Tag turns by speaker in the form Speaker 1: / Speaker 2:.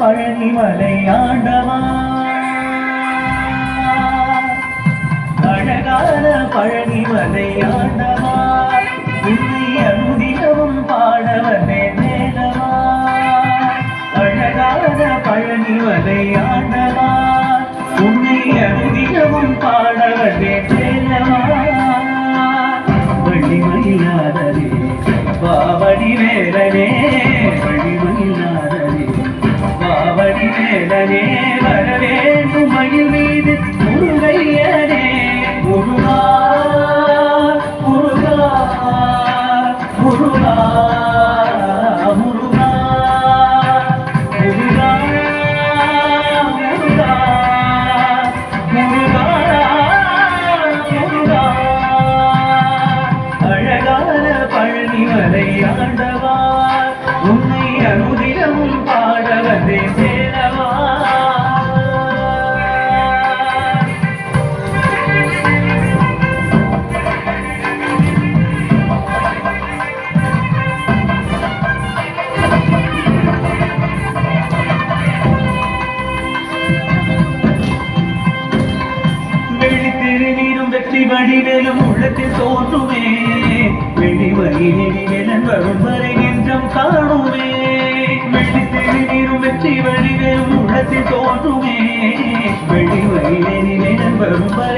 Speaker 1: பழனிமலை ஆண்டவா, அழகான பழனிமலை ஆண்டவா, உன்னை அனுதினமும் பாடவனே வேலவா. அழகான பழனிமலை ஆண்டவா, உன்னை அனுதினமும் பாடவனே வேலவா. வள்ளிமயிலாதரே பாவடி வேலனே, வள்ளிமயிலாதரே பாவடி வேலனே, வரவேண்டும் மயில் மீது முருகையனே. முருகா முருகா முருகா முருகா முருகா முருகா முருகா முருகா. அழகான பழனிமலை ஆண்டவா, உன்னை அனுதினமும் பாடவனே வேலவா. வெற்றி வடிவேலும் உள்ளத்தில் தோன்றுமே, வெளிவரின் வரும் வரை நெஞ்சம் காணுமே. வெள்ளித்திருநீரும் வெற்றி வடிவேலும் உள்ளத்தில் தோன்றுமே, வெளிவரின் வரும் வரை